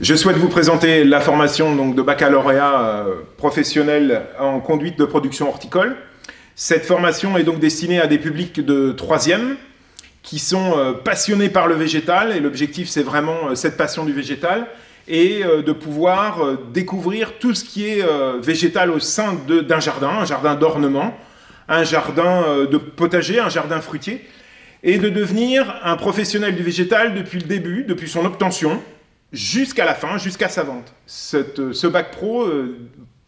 Je souhaite vous présenter la formation donc, de baccalauréat professionnel en conduite de production horticole. Cette formation est donc destinée à des publics de 3e qui sont passionnés par le végétal, et l'objectif c'est vraiment cette passion du végétal et de pouvoir découvrir tout ce qui est végétal au sein d'un jardin, un jardin d'ornement, un jardin de potager, un jardin fruitier, et de devenir un professionnel du végétal depuis le début, depuis son obtention, jusqu'à la fin, jusqu'à sa vente. Ce bac pro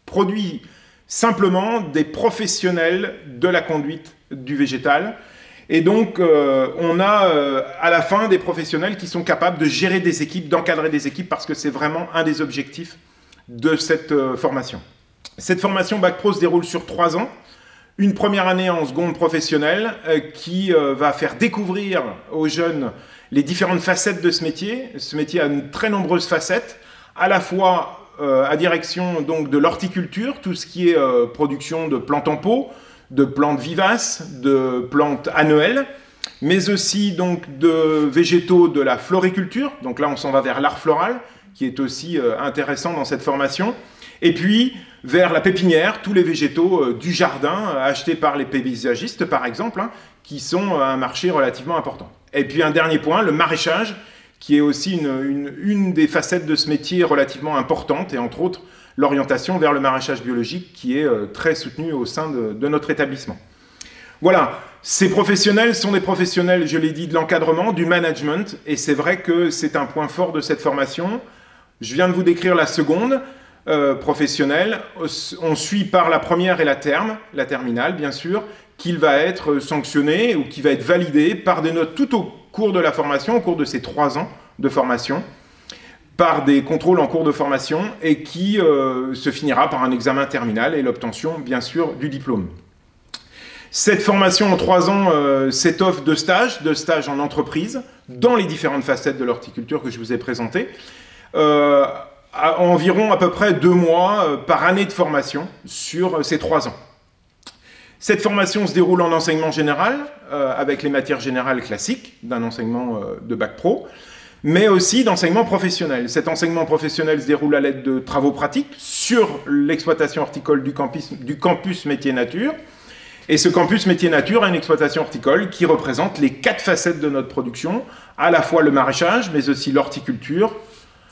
produit simplement des professionnels de la conduite du végétal. Et donc, on a à la fin des professionnels qui sont capables de gérer des équipes, d'encadrer des équipes, parce que c'est vraiment un des objectifs de cette formation. Cette formation bac pro se déroule sur 3 ans. Une première année en seconde professionnelle qui va faire découvrir aux jeunes les différentes facettes de ce métier. Ce métier a une très nombreuses facettes, à la fois à direction donc, de l'horticulture, tout ce qui est production de plantes en pot, de plantes vivaces, de plantes annuelles, mais aussi donc, de végétaux de la floriculture. Donc là, on s'en va vers l'art floral, qui est aussi intéressant dans cette formation. Et puis, vers la pépinière, tous les végétaux du jardin, achetés par les paysagistes, par exemple, qui sont un marché relativement important. Et puis un dernier point, le maraîchage, qui est aussi une des facettes de ce métier relativement importante, et entre autres, l'orientation vers le maraîchage biologique, qui est très soutenue au sein de notre établissement. Voilà, ces professionnels sont des professionnels, je l'ai dit, de l'encadrement, du management, et c'est vrai que c'est un point fort de cette formation. Je viens de vous décrire la seconde, professionnel. On suit par la première et la terminale bien sûr, qu'il va être sanctionné ou qui va être validé par des notes tout au cours de la formation, au cours de ces 3 ans de formation, par des contrôles en cours de formation et qui se finira par un examen terminal et l'obtention bien sûr du diplôme. Cette formation en 3 ans s'étoffe de stages en entreprise, dans les différentes facettes de l'horticulture que je vous ai présentées. Environ à peu près 2 mois par année de formation sur ces 3 ans. Cette formation se déroule en enseignement général, avec les matières générales classiques d'un enseignement de bac pro, mais aussi d'enseignement professionnel. Cet enseignement professionnel se déroule à l'aide de travaux pratiques sur l'exploitation horticole du campus métier nature. Et ce campus métier nature a une exploitation horticole qui représente les 4 facettes de notre production, à la fois le maraîchage, mais aussi l'horticulture,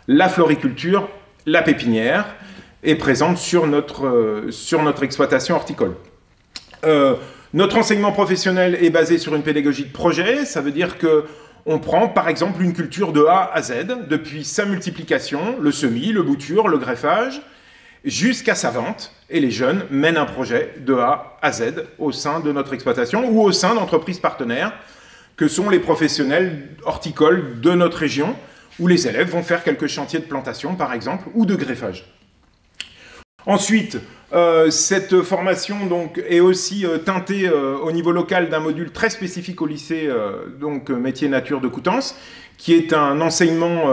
la floriculture, la pépinière, est présente sur notre exploitation horticole. Notre enseignement professionnel est basé sur une pédagogie de projet. Ça veut dire qu'on prend par exemple une culture de A à Z, depuis sa multiplication, le semis, le bouture, le greffage, jusqu'à sa vente. Et les jeunes mènent un projet de A à Z au sein de notre exploitation ou au sein d'entreprises partenaires, que sont les professionnels horticoles de notre région, où les élèves vont faire quelques chantiers de plantation, par exemple, ou de greffage. Ensuite, cette formation donc, est aussi teintée au niveau local d'un module très spécifique au lycée donc, métier nature de Coutances, qui est un enseignement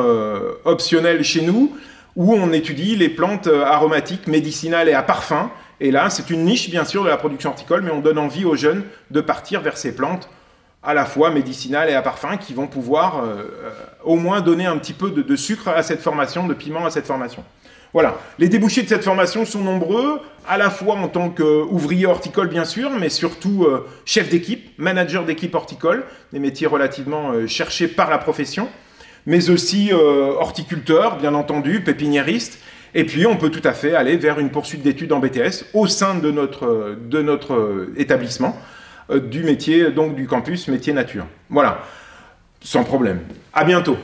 optionnel chez nous, où on étudie les plantes aromatiques, médicinales et à parfum. Et là, c'est une niche, bien sûr, de la production horticole, mais on donne envie aux jeunes de partir vers ces plantes à la fois médicinales et à parfum, qui vont pouvoir au moins donner un petit peu de sucre à cette formation, de piment à cette formation. Voilà, les débouchés de cette formation sont nombreux, à la fois en tant qu'ouvrier horticole bien sûr, mais surtout chef d'équipe, manager d'équipe horticole, des métiers relativement cherchés par la profession, mais aussi horticulteur, bien entendu, pépiniériste, et puis on peut tout à fait aller vers une poursuite d'études en BTS au sein de notre établissement, du métier, donc du campus métier nature. Voilà, sans problème. À bientôt.